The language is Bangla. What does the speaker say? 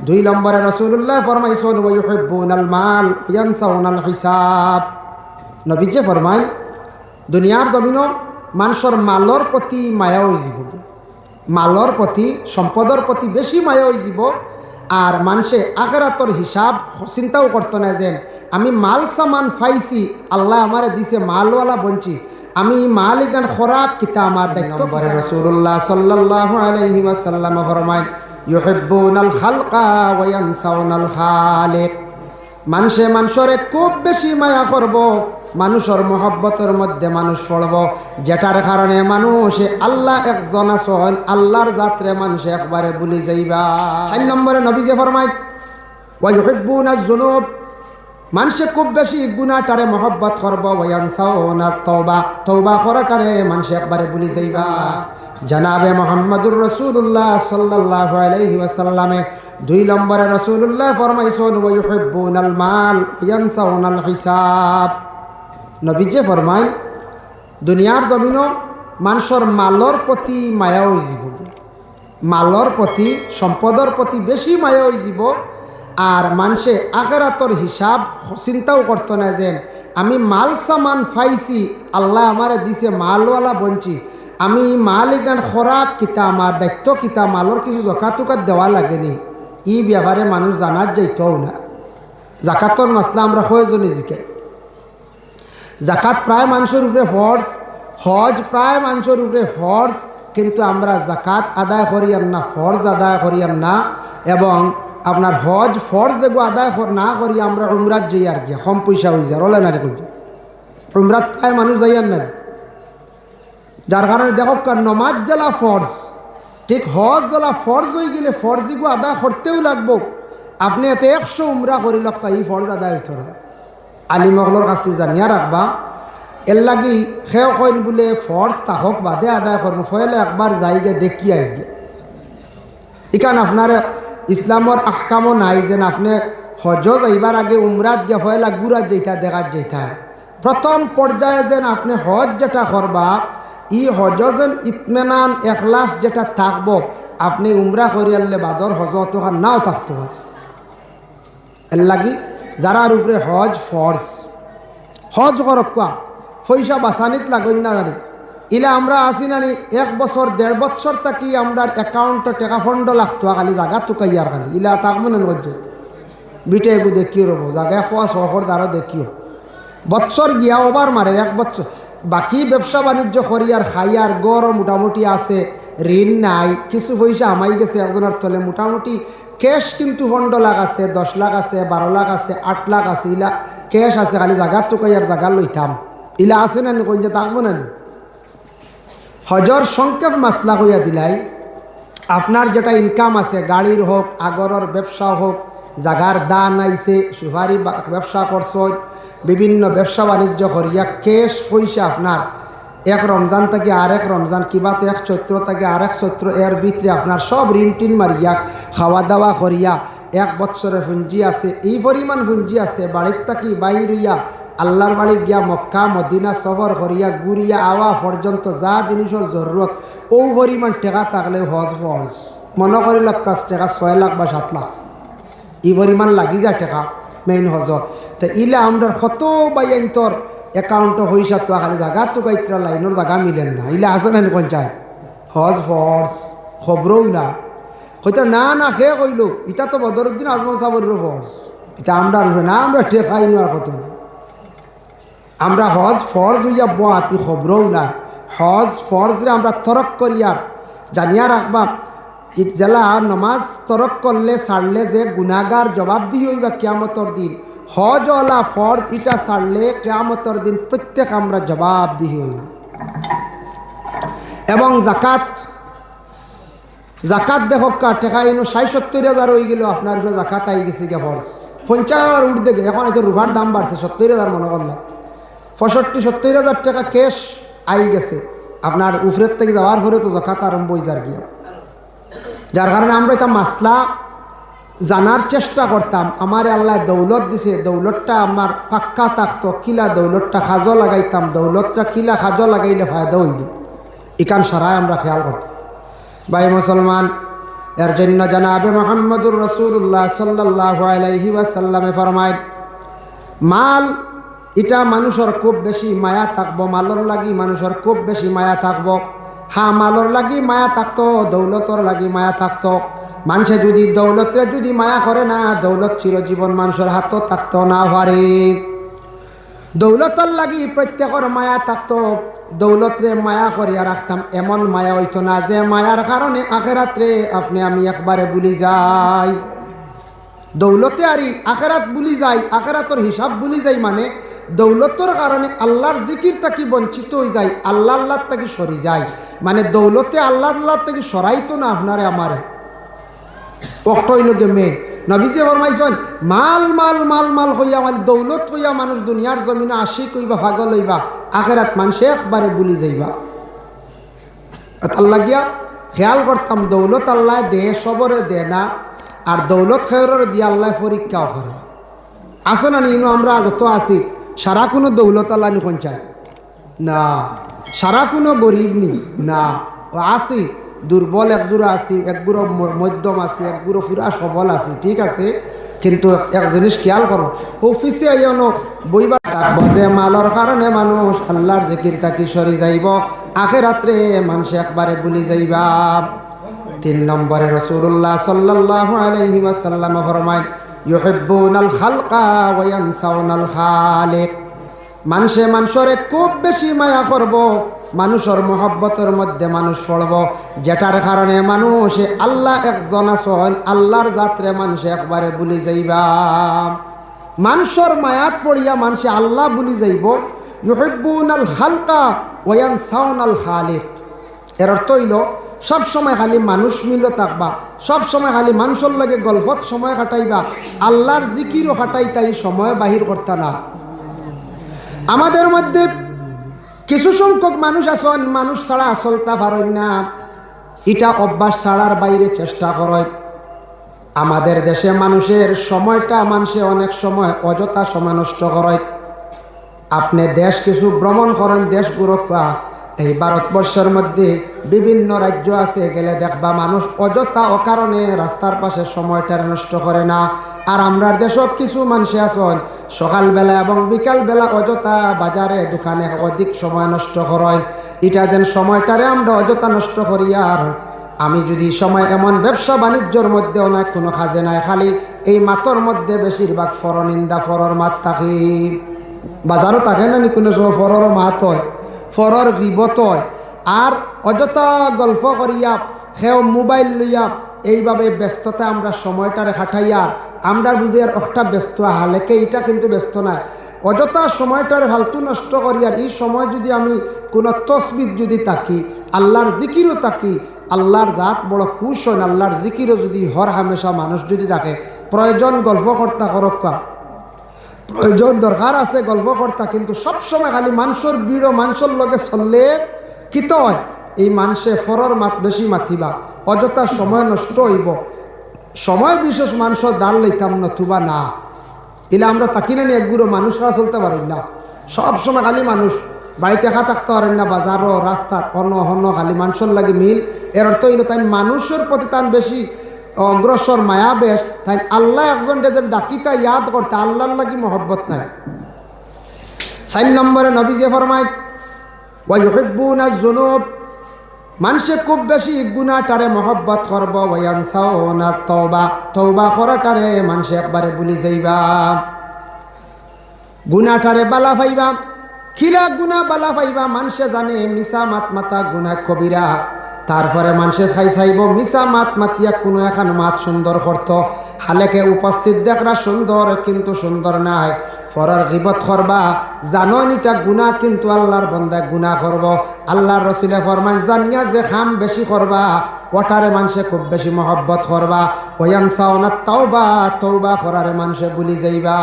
দুই নম্বরে রাসূলুল্লাহ ফরমাইছেন ওয়া ইউহিব্বুনাল মাল ইয়ানসাউনাল হিসাব। নবীজি ফরমায় দুনিয়ার জমিনও মানুষের মালর প্রতি মায়া হয়ে যাব, মালর প্রতি সম্পদের প্রতি বেশি মায়া হয়ে যাব। আর মানুষে আখিরাতের হিসাব চিন্তাও করতো না যে আমি মাল সামান পাইছি, আল্লাহ আমারে দিছে মালওয়ালা বঞ্চি, আমি মাল ইগান খোরাক কিতা আমার দায়িত্ব। নম্বরে রাসূলুল্লাহ সাল্লাল্লাহু আলাইহি ওয়াসাল্লাম ফরমায় ইউহিব্বুনাল খালকা ওয়া ইয়ানসাউনাল খালিক। মানুষে মানুষরে খুব বেশি মায়া করব, মানুষের মহব্বতের মধ্যে মানুষ পড়ব, যেটার কারণে মানুষে আল্লাহ একজন আছেন, আল্লাহর জাতরে মানুষে একবারে ভুলে যাইবা। 4 নম্বরে নবীজি ফরমায় ওয়া ইউহিব্বুনাজ যুনুব। মানুষে খুব বেশি গুনাহটারে মহব্বত করব, ওয়া ইয়ানসাউনাত তওবা, তওবা করাটারে মানুষে একবারে ভুলে যাইবা। জনাবে মুহাম্মদুর রাসূলুল্লাহ সাল্লাল্লাহু আলাইহি ওয়াসাল্লামে 2 নম্বরে রাসূলুল্লাহ ফরমাইছেন ওয়া ইউহিব্বুনাল মাল ইয়ানসাউনাল হিসাব। নবীজি ফরমায় দুনিয়ার জমিনও মানুষের মালর প্রতি মায়া হয়ে যাব, মালর প্রতি সম্পদের প্রতি বেশি মায়া হয়ে যাব। আর মানুষে আখিরাতের হিসাব চিন্তাও করতো না যে আমি মাল সামান পাইছি, আল্লাহ আমারে দিছে মালওয়ালা বঞ্চি, আমি মাল ইগান খোরাক কিতা আমার দায়িত্ব কিতা, মালর কিছু জাকাতুকাত দেওয়া লাগেনি, এই ব্যাপারে মানুষ জানার যাইতও না। জাকাতর মাসলা আমরা কয়জনে জিকে, জাকাত প্রায় মানুষের উপরে ফরজ, হজ প্রায় মানুষের উপরে ফরজ, কিন্তু আমরা জাকাত আদায় করিয়াম না, ফরজ আদায় করিয়াম না। এবং আপনার হজ ফরজ যেগুলো আদায় না করি আমরা উমরাত যাই আর কি, কম পয়সা হয়ে যায় রলে না দেখুন, উমরাত প্রায় মানুষ যাইয়ার না, যার কারণে দেখো নমাজ জ্বালা ফরজ, ঠিক হজ জ্বালা ফরজ হয়ে গেলে ফরজিগুলো আদায় করতেও লাগবো। আপনি এতে 100 উমরা করি লক্কা এই ফরজ আদায় হইত না। আলিমগলর কাছে জানিয়া রাখবা, এর লাগি সেও কইন বলে ফরজ তাহক বাদে আদায় করবো, ফলে একবার যাইগে দেখি আইবে। এখানে আপনার ইসলামর আহকামও নাই যে আপনি হজ যাইবার আগে উমরাত গিয়ে ফয়লা গুড়াত যেটা দেখাত যেটা প্রথম পর্যায়ে যেন আপনি হজ যেটা করবা, ই হজ যেন ইতমেনান এখলাস যেটা থাকবো, আপনি উমরা করি আনলে বাদর হজ তো নাও থাকতে পারে। এর লাগি যারার উপরে হজ ফরজ, হজ করক কোয়া পয়সা বাঁচানিত লাগেন না জানি, ইলা আমরা আসি নানি 1 বছর 1.5 বছর থাকি আমরা অ্যাকাউন্টে টাকা ফন্ড লাগতো খালি জায়গা টুকাইয়ার খালি ইলা থাকবো না লজ্জ বিটে এগু দেখিও রব জায়গায় খোয়া শহর দ্বারা দেখিও বছর গিয়া ওবার মারে 1 বছর বাকি ব্যবসা বাণিজ্য করিয়ার খাইয়ার গড় মোটামুটি আছে, ঋণ নাই, কিছু পয়সা আমাই গেছে একজনের তলে, মোটামুটি ক্যাশ কিন্তু ফন্ড লাখ আছে, 10 লাখ আছে, 12 লাখ আছে, 8 লাখ আছে, ইলা ক্যাশ আছে, খালি জায়গা টুকাইয়ার জায়গা লইতাম ইলা আছে না কোন যে থাকবো না। হজর সংক্ষেপ মাসলা হইয়া দিলাই, আপনার যেটা ইনকাম আছে গাড়ির হোক, আগরের ব্যবসা হোক, জাগার দান আইছে, সুপারি ব্যবসা করছ, বিভিন্ন ব্যবসা বাণিজ্য করিয়া ক্যাশ পয়সা আপনার 1 রমজান থেকে আরেক রমজান, কিবাতে 1 চৈত্র থেকে আরেক চৈত্র, এর ভিতরে আপনার সব ঋণ টিন মারিয়া খাওয়া দাওয়া করিয়া 1 বৎসরে পুঞ্জি আছে, এই পরিমাণ পুঞ্জি আছে, বাড়ির থাকি বাইরিয়া আল্লাহর বাড়ি গিয়া মক্কা মদিনা সফর করিয়া ঘুরিয়া আওয়া পর্যন্ত যা জিনিসের জরুরত ও পরিমাণ টাকা থাকলে হজ ফরজ। মনে করি লক্ষ টাকা 6 লাখ বা 7 লাখ এই পরিমাণ লাগি যায় টাকা মেইন হজ। তো ইলা আমরা কত বাইন্তর অ্যাকাউন্ট হইসা তো খালি জায়গা তো গাইত্রা লাইনের জায়গা মিলেন না, ইলা আছে না কোন চায় হজ ফরজ খবরও না হয়তো না না খেয়ে কইল ইটা তো বদরুদ্দিন আজমল সাবরের ফরজ, এটা আমরা না আমরা টেকাই নেওয়ার কত আমরা হজ ফরজ হইয়া বাতি খবরও না, হজ ফরজরে আমরা তরক করিয়ার জানিয়া রাখবা। জেলা নমাজ তরক করলে ছাড়লে যে গুনাগার জবাবদিহি হইবা কিয়ামতর দিন, হজ ওলা ফরজ ইটা ছাড়লে কিয়ামতর দিন প্রত্যেক আমরা জবাবদিহি হইব। এবং জাকাত, জাকাত দেখো টাকা ইনো 60-70 হাজার হয়ে গেল, আপনার জাকাত আই গেছে গিয়ে ফরজ 50,000 উঠতে গেলে, এখন হয়তো রুভার দাম বাড়ছে 70,000 মনে করলাম, 65-70 হাজার টাকা ক্যাশ আই গেছে আপনার উফরের থেকে যাওয়ার পরে তো জাকাত আরম্ভ হয়ে যার গিয়া। যার কারণে আমরা এটা মাসলা জানার চেষ্টা করতাম, আমার আল্লাহ দৌলত দিছে, দৌলতটা আমার পাক্কা থাকতো, কিলা দৌলতটা খাজো লাগাইতাম, দৌলতটা কিলা খাজো লাগাইলে ফায়দা হইব, ইকান সারায় আমরা খেয়াল করতাম। ভাই মুসলমান, এর জন্য জনাবে মুহাম্মদুর রাসূলুল্লাহ সাল্লাল্লাহু আলাইহি ওয়াসাল্লামে ফরমায়, মাল এটা মানুষের খুব বেশি মায়া থাকবো, মালর লাগি মানুষের খুব বেশি মায়া থাকবো। হ্যাঁ, মালর লাগি মায়া থাকতো, দৌলতর লাগি মায়া থাকতো। মানুষে যদি দৌলতে যদি মায়া করে না, দৌলত চিরজীবন মানুষের হাতও থাকতো না পারে। দৌলতর লাগি প্রত্যেকের মায়া থাকতো, দৌলতরে মায়া করিয়া রাখতাম, এমন মায়া হইতো না যে মায়ার কারণে আখেরাতরে আপনি আমি একবারে ভুলি যাই। দৌলতে আরি আখেরাত ভুলি যাই, আখেরাতর হিসাব ভুলি যাই, মানে দৌলতর কারণে আল্লাহর জিকির তাকি বঞ্চিত হয়ে যায়, আল্লাহ আল্লাহ তাকি সরি যায়। মানে দৌলতে আল্লাহ আল্লাহ তাকি সরাইতো না আপনারে আমারে। অক্টইলকে মেন নবীজি ফরমাইছেন, মাল মাল মাল মাল হইয়া মানে দৌলত হইয়া মানুষ দুনিয়ার জমিনে আশিক হইবা, পাগল হইবা, আখেরাত মানুষে একবারে ভুলি যাইবা। আল্লাহ গিয়া খেয়াল করতাম, দৌলত আল্লাহ দে সবরে দে না, আর দৌলত খেয়রের দিয়ে আল্লাহ পরীক্ষাও করে। আছে না নিনো আমরা যত আছি, সারা কোনো দৌলত আল্লাহ নিখন চায় না, সারা কোনো গরিব নি না, ও আসি দুর্বল একজোড়া আছি, একগুড়ো মধ্যম আছি, একগুড়ো পুরা সবল আছি, ঠিক আছে। কিন্তু এক জিনিস খেয়াল করো, অফিসে আইনো বইবা থাকবো যে মালর কারণে মানুষ আল্লাহর জিকির তাকি সরি যাইব, আখেরাত্রে মানুষ একবারে ভুলি যাইবা। 3 নম্বরে রাসূলুল্লাহ সাল্লাল্লাহু আলাইহি ওয়াসাল্লাম ফরমায়, ইউহিব্বুনাল খালকা ওয়া ইয়ানসাউনাল খালিক। মানুষে মানুষরে খুব বেশি মায়া করব, মানুষের মহব্বতের মধ্যে মানুষ পড়ব, যেটার কারণে মানুষ আল্লাহ একজন আছেন, আল্লাহর জাতরে মানুষ একবারে ভুলি যাইবা। মানুষের মায়াত পড়িয়া মানুষে আল্লাহ ভুলি যাইব। ইউহিব্বুনাল খালকা ওয়া ইয়ানসাউনাল খালিক, এর অর্থ হইল সব সময় খালি মানুষ মিলে থাকবা, সব সময় খালি মানুষের লগে গল্পত সময় কাটাইবা, আল্লাহর জিকিরও কাটাইতাই সময় বাহির করতা না। আমাদের মধ্যে কিছু সংখ্যক মানুষ আছেন, মানুষ ছাড়া চলতে পারেন না, এটা অভ্যাস ছাড়ার বাইরে চেষ্টা করে। আমাদের দেশে মানুষের সময়টা মানুষে অনেক সময় অযথা সময় নষ্ট করে। আপনি দেশ কিছু ভ্রমণ করেন, দেশগুলো এই ভারতবর্ষের মধ্যে বিভিন্ন রাজ্য আছে, গেলে দেখবা মানুষ অযথা অকারণে রাস্তার পাশে সময়টা নষ্ট করে না। আর আমরা দেশত কিছু মানুষ আছেন সকালবেলা এবং বিকালবেলা অযথা বাজারে দোকানে অধিক সময় নষ্ট করেন। এটা যেন সময়টারে আমরা অযথা নষ্ট করি। আর আমি যদি সময় এমন ব্যবসা বাণিজ্যর মধ্যে অনেক কোনো কাজে নাই, খালি এই মাতর মধ্যে বেশিরভাগ ফরনিন্দা ফরর মাত থাকি। বাজারও থাকে না নি কোনো সময় ফরর মাত হয়, ফরর গিবত হয়, আর অযথা গল্প করিয়া সেও মোবাইল লইয়া এইভাবে ব্যস্ততা আমরা সময়টারে খাটাইয়া আমরা বুঝি আর একটা ব্যস্ত হালেকে, এটা কিন্তু ব্যস্ত নাই, অযথা সময়টারে ফালতু নষ্ট করি। আর এই সময় যদি আমি কোনো তসবিদ যদি থাকি, আল্লাহর জিকিরও থাকি, আল্লাহর জাত বড় খুশ হন, আল্লাহর জিকিরও যদি হর হামেশা মানুষ যদি থাকে, প্রয়োজন গল্প কর্তা করক্কা, প্রয়োজন দরকার আছে গল্প কর্তা, কিন্তু সবসময় খালি মানুষের ভিড় মানুষের লগে চললে কিত হয়, এই মানুষে ফরর মাত বেশি মাতিবা, অযথা সময় নষ্ট হইব। সময় বিশেষ মানুষের দান লইতাম নতুবা না, এলে আমরা তাকি না একগুলো মানুষরা চলতে পারি না। সবসময় খালি মানুষ বাড়িতে একা থাকতে পারেন না, বাজারও রাস্তা অন্য অন্য খালি মানুষের লাগে মিল। এর অর্থ হইল তাই মানুষের প্রতি তান বেশি অগ্রসর মায়া বেশ, তাই আল্লাহ একজন যে ডাকিতা ইয়াদ করতে আল্লাহর লাগি মহব্বত নাই। 4 নম্বরে নবী যে ফরমায়, ওয়া ইউহিব্বুনাজ যুনুব, মানুষে খুব বেশি গুনাহটারে মহব্বত করব, ওয়া ইয়ানসাউনা তওবা, তওবা করাটারে মানুষে একবারে ভুলি যাইবা। গুনাহটারে বালা পাইবা, খিলা গুনাহ বালা পাইবা, মানুষে জানে মিছা মাত মাতা গুনাহ কবিরা। তারপরে মানুষে চাইব মিছা মাত মাতিয়া কোনো এখন মাত সুন্দর করত, হালেকে উপস্থিত দেখরা সুন্দর কিন্তু সুন্দর নাই। ফরার গিবত করবা, জানো এটা গুনাহ, কিন্তু আল্লাহর বান্দা গুনাহ করব। আল্লাহর রাসূলে ফরমান, জানিয়া যে খাম বেশি করবা, ওটারে মানুষে খুব বেশি মহব্বত করবা। ওয়ায়ানসাউনা তাওবা, তওবা করারে মানুষে ভুলি যাইবা।